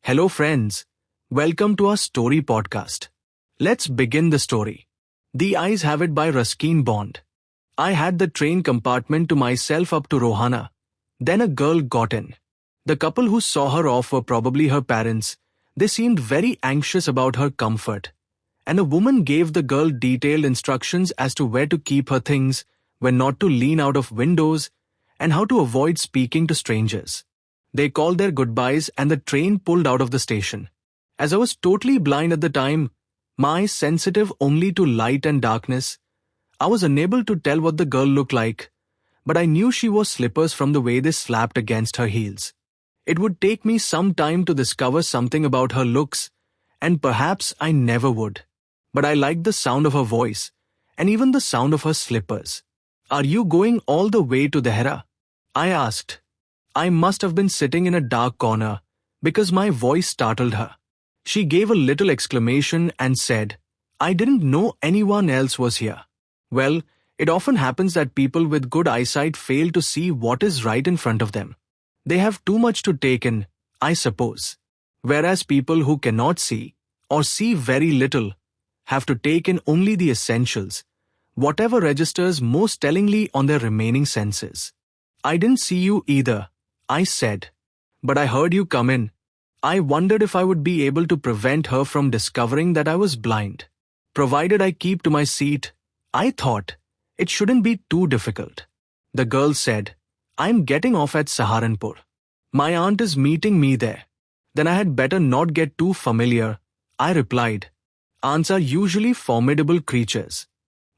Hello friends, welcome to our story podcast. Let's begin the story. The Eyes Have It by Ruskin Bond. I had the train compartment to myself up to Rohana. Then a girl got in. The couple who saw her off were probably her parents. They seemed very anxious about her comfort. And a woman gave the girl detailed instructions as to where to keep her things, when not to lean out of windows, and how to avoid speaking to strangers. They called their goodbyes and the train pulled out of the station. As I was totally blind at the time, my eyes sensitive only to light and darkness, I was unable to tell what the girl looked like, but I knew she wore slippers from the way they slapped against her heels. It would take me some time to discover something about her looks, and perhaps I never would. But I liked the sound of her voice, and even the sound of her slippers. "Are you going all the way to Dehra?" I asked. I must have been sitting in a dark corner, because my voice startled her. She gave a little exclamation and said, "I didn't know anyone else was here." Well, it often happens that people with good eyesight fail to see what is right in front of them. They have too much to take in, I suppose. Whereas people who cannot see, or see very little, have to take in only the essentials, whatever registers most tellingly on their remaining senses. "I didn't see you either," I said. "But I heard you come in." I wondered if I would be able to prevent her from discovering that I was blind. Provided I keep to my seat, I thought, it shouldn't be too difficult. The girl said, "I'm getting off at Saharanpur. My aunt is meeting me there." "Then I had better not get too familiar," I replied. "Aunts are usually formidable creatures."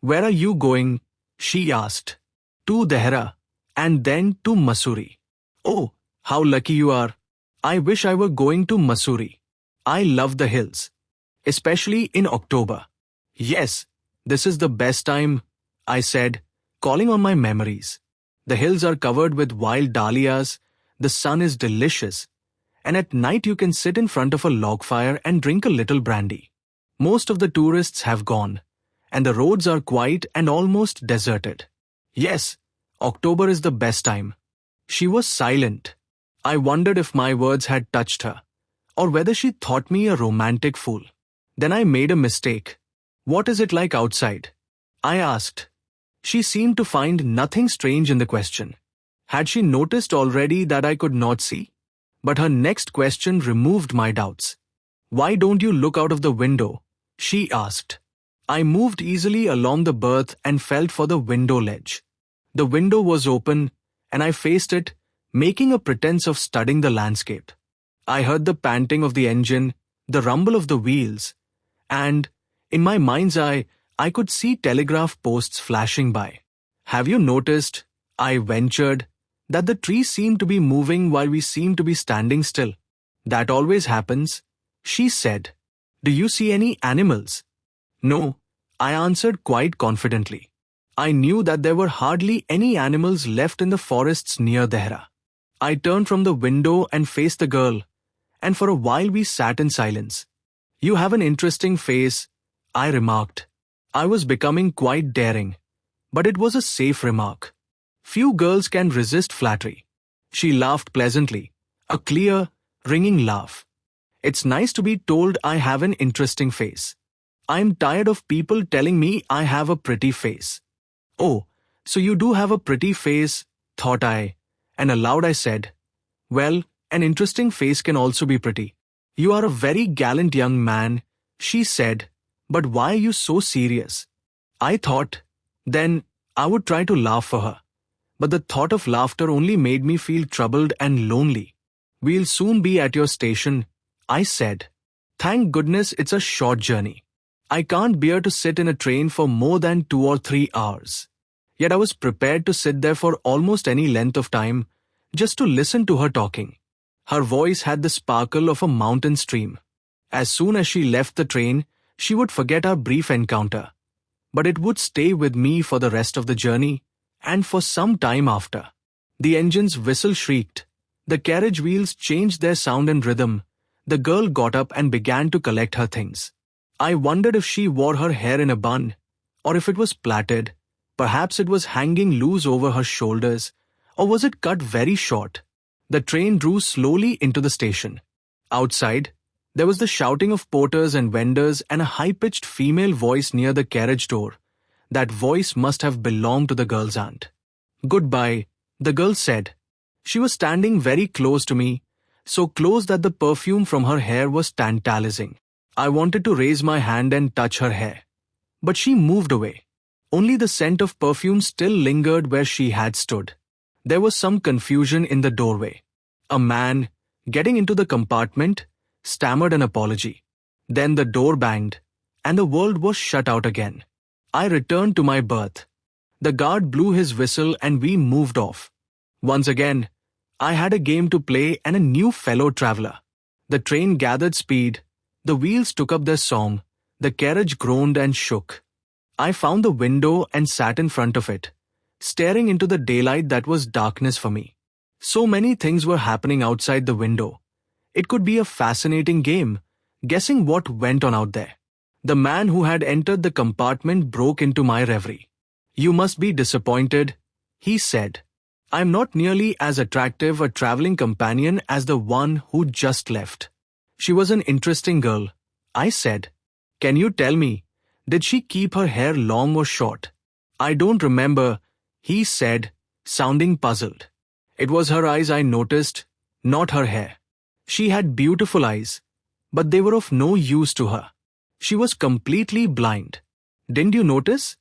"Where are you going?" she asked. "To Dehra, and then to Mussoorie." "Oh, how lucky you are. I wish I were going to Mussoorie. I love the hills. Especially in October." "Yes, this is the best time," I said, calling on my memories. "The hills are covered with wild dahlias, the sun is delicious, and at night you can sit in front of a log fire and drink a little brandy. Most of the tourists have gone, and the roads are quiet and almost deserted. Yes, October is the best time." She was silent. I wondered if my words had touched her, or whether she thought me a romantic fool. Then I made a mistake. "What is it like outside?" I asked. She seemed to find nothing strange in the question. Had she noticed already that I could not see? But her next question removed my doubts. "Why don't you look out of the window?" she asked. I moved easily along the berth and felt for the window ledge. The window was open, and I faced it, making a pretense of studying the landscape. I heard the panting of the engine, the rumble of the wheels, and, in my mind's eye, I could see telegraph posts flashing by. "Have you noticed," I ventured, "that the trees seem to be moving while we seem to be standing still?" "That always happens," she said. "Do you see any animals?" "No," I answered quite confidently. I knew that there were hardly any animals left in the forests near Dehra. I turned from the window and faced the girl, and for a while we sat in silence. "You have an interesting face," I remarked. I was becoming quite daring, but it was a safe remark. Few girls can resist flattery. She laughed pleasantly, a clear, ringing laugh. "It's nice to be told I have an interesting face. I'm tired of people telling me I have a pretty face." "Oh, so you do have a pretty face," thought I, and aloud I said, "Well, an interesting face can also be pretty." "You are a very gallant young man," she said, "but why are you so serious?" I thought, then, I would try to laugh for her. But the thought of laughter only made me feel troubled and lonely. "We'll soon be at your station," I said. "Thank goodness it's a short journey. I can't bear to sit in a train for more than 2 or 3 hours. Yet I was prepared to sit there for almost any length of time, just to listen to her talking. Her voice had the sparkle of a mountain stream. As soon as she left the train, she would forget our brief encounter. But it would stay with me for the rest of the journey, and for some time after. The engine's whistle shrieked. The carriage wheels changed their sound and rhythm. The girl got up and began to collect her things. I wondered if she wore her hair in a bun, or if it was plaited. Perhaps it was hanging loose over her shoulders, or was it cut very short? The train drew slowly into the station. Outside, there was the shouting of porters and vendors and a high-pitched female voice near the carriage door. That voice must have belonged to the girl's aunt. "Goodbye," the girl said. She was standing very close to me, so close that the perfume from her hair was tantalizing. I wanted to raise my hand and touch her hair. But she moved away. Only the scent of perfume still lingered where she had stood. There was some confusion in the doorway. A man, getting into the compartment, stammered an apology. Then the door banged, and the world was shut out again. I returned to my berth. The guard blew his whistle and we moved off. Once again, I had a game to play and a new fellow traveler. The train gathered speed, the wheels took up their song, the carriage groaned and shook. I found the window and sat in front of it, staring into the daylight that was darkness for me. So many things were happening outside the window. It could be a fascinating game, guessing what went on out there. The man who had entered the compartment broke into my reverie. "You must be disappointed," he said. "I'm not nearly as attractive a traveling companion as the one who just left." "She was an interesting girl," I said. "Can you tell me, did she keep her hair long or short?" "I don't remember," he said, sounding puzzled. It was her eyes I noticed, not her hair. She had beautiful eyes, but they were of no use to her. She was completely blind. "Didn't you notice?"